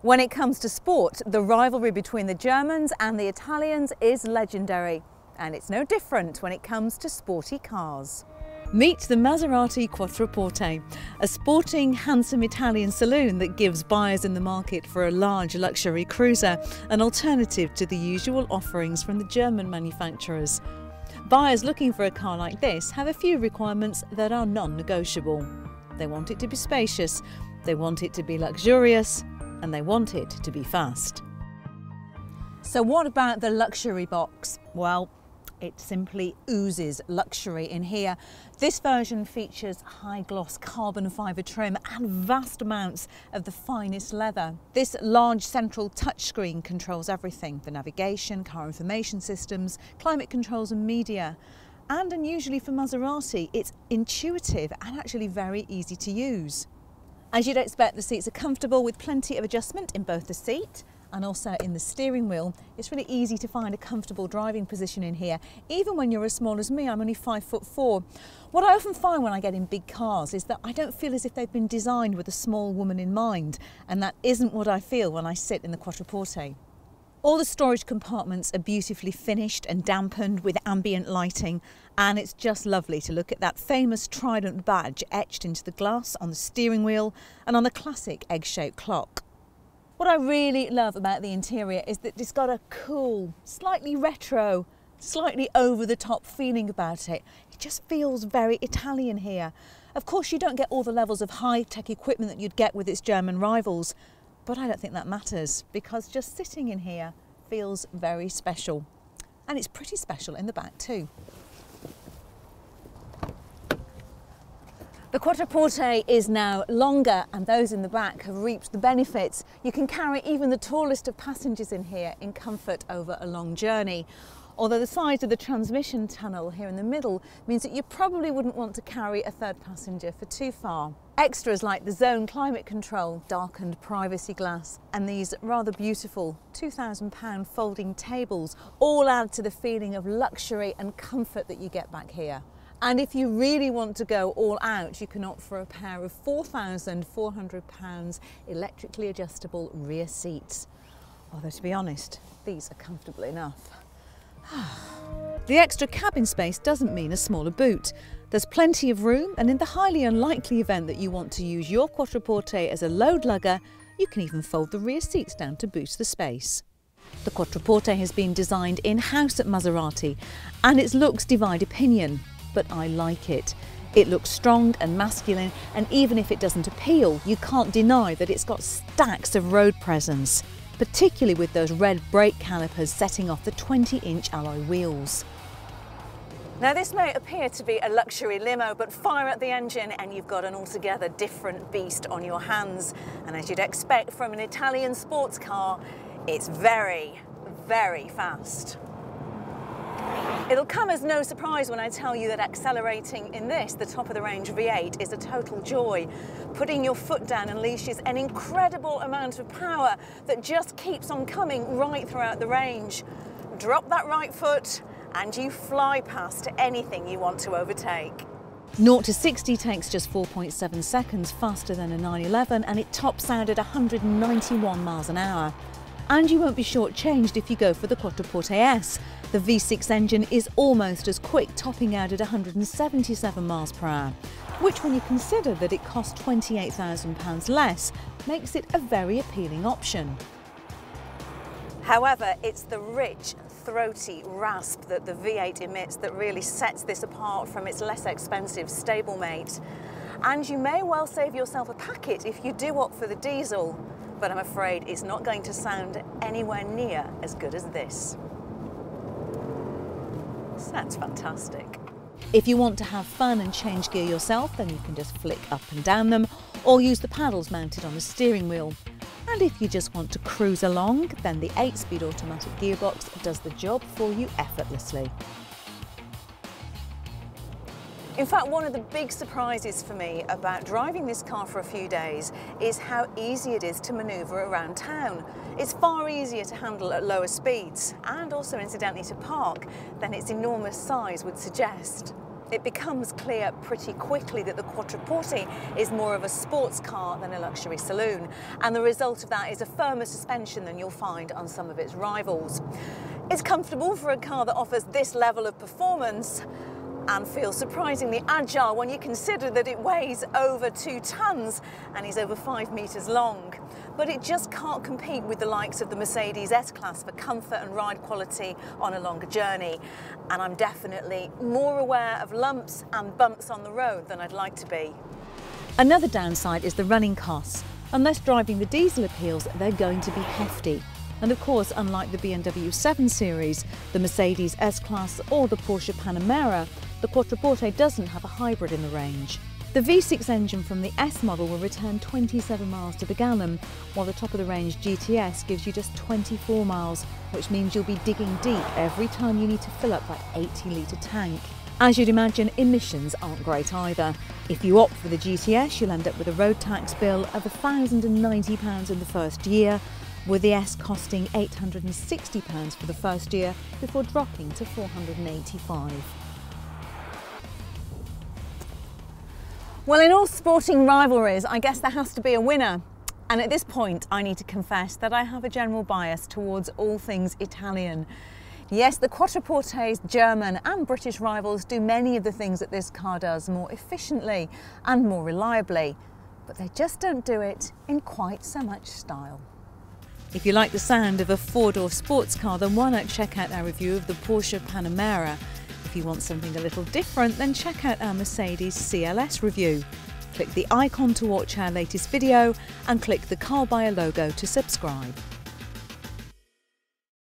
When it comes to sport, the rivalry between the Germans and the Italians is legendary, and it's no different when it comes to sporty cars. Meet the Maserati Quattroporte, a sporting, handsome Italian saloon that gives buyers in the market for a large luxury cruiser an alternative to the usual offerings from the German manufacturers. Buyers looking for a car like this have a few requirements that are non-negotiable. They want it to be spacious, they want it to be luxurious, and they want it to be fast. So what about the luxury box? Well, it simply oozes luxury in here. This version features high-gloss carbon fibre trim and vast amounts of the finest leather. This large central touchscreen controls everything: the navigation, car information systems, climate controls and media. And unusually for Maserati, it's intuitive and actually very easy to use. As you'd expect, the seats are comfortable with plenty of adjustment in both the seat and also in the steering wheel. It's really easy to find a comfortable driving position in here, even when you're as small as me. I'm only 5'4". What I often find when I get in big cars is that I don't feel as if they've been designed with a small woman in mind, and that isn't what I feel when I sit in the Quattroporte. All the storage compartments are beautifully finished and dampened with ambient lighting, and it's just lovely to look at that famous trident badge etched into the glass on the steering wheel and on the classic egg-shaped clock. What I really love about the interior is that it's got a cool, slightly retro, slightly over-the-top feeling about it. It just feels very Italian here. Of course, you don't get all the levels of high-tech equipment that you'd get with its German rivals, but I don't think that matters, because just sitting in here feels very special. And it's pretty special in the back too. The Quattroporte is now longer, and those in the back have reaped the benefits. You can carry even the tallest of passengers in here in comfort over a long journey. Although the size of the transmission tunnel here in the middle means that you probably wouldn't want to carry a third passenger for too far. Extras like the zone climate control, darkened privacy glass, and these rather beautiful £2,000 folding tables all add to the feeling of luxury and comfort that you get back here. And if you really want to go all out, you can opt for a pair of £4,400 electrically adjustable rear seats. Although, to be honest, these are comfortable enough. The extra cabin space doesn't mean a smaller boot. There's plenty of room, and in the highly unlikely event that you want to use your Quattroporte as a load lugger, you can even fold the rear seats down to boost the space. The Quattroporte has been designed in-house at Maserati, and its looks divide opinion, but I like it. It looks strong and masculine, and even if it doesn't appeal, you can't deny that it's got stacks of road presence, particularly with those red brake calipers setting off the 20-inch alloy wheels. Now, this may appear to be a luxury limo, but fire at the engine and you've got an altogether different beast on your hands. And as you'd expect from an Italian sports car, it's very, very fast. It'll come as no surprise when I tell you that accelerating in this, the top-of-the-range V8, is a total joy. Putting your foot down unleashes an incredible amount of power that just keeps on coming right throughout the range. Drop that right foot and you fly past anything you want to overtake. 0 to 60 takes just 4.7 seconds, faster than a 911, and it tops out at 191 miles an hour. And you won't be shortchanged if you go for the Quattroporte S. The V6 engine is almost as quick, topping out at 177 miles per hour, which, when you consider that it costs £28,000 less, makes it a very appealing option. However, it's the rich, throaty rasp that the V8 emits that really sets this apart from its less expensive stablemate. And you may well save yourself a packet if you do opt for the diesel, but I'm afraid it's not going to sound anywhere near as good as this. Sounds fantastic. If you want to have fun and change gear yourself, then you can just flick up and down them, or use the paddles mounted on the steering wheel. And if you just want to cruise along, then the 8-speed automatic gearbox does the job for you effortlessly. In fact, one of the big surprises for me about driving this car for a few days is how easy it is to manoeuvre around town. It's far easier to handle at lower speeds, and also incidentally to park, than its enormous size would suggest. it becomes clear pretty quickly that the Quattroporte is more of a sports car than a luxury saloon, and the result of that is a firmer suspension than you'll find on some of its rivals. It's comfortable for a car that offers this level of performance, and feels surprisingly agile when you consider that it weighs over 2 tons and is over 5 meters long. But it just can't compete with the likes of the Mercedes S-Class for comfort and ride quality on a longer journey. And I'm definitely more aware of lumps and bumps on the road than I'd like to be. Another downside is the running costs. Unless driving the diesel appeals, they're going to be hefty. And of course, unlike the BMW 7 Series, the Mercedes S-Class or the Porsche Panamera, the Quattroporte doesn't have a hybrid in the range. The V6 engine from the S model will return 27 miles to the gallon, while the top-of-the-range GTS gives you just 24 miles, which means you'll be digging deep every time you need to fill up that 80-litre tank. As you'd imagine, emissions aren't great either. If you opt for the GTS, you'll end up with a road tax bill of £1,090 in the first year, with the S costing £860 for the first year before dropping to £485. Well, in all sporting rivalries, I guess there has to be a winner. And at this point, I need to confess that I have a general bias towards all things Italian. Yes, the Quattroporte's German and British rivals do many of the things that this car does more efficiently and more reliably, but they just don't do it in quite so much style. If you like the sound of a four-door sports car, then why not check out our review of the Porsche Panamera? If you want something a little different, then check out our Mercedes CLS review. Click the icon to watch our latest video and click the Carbuyer logo to subscribe.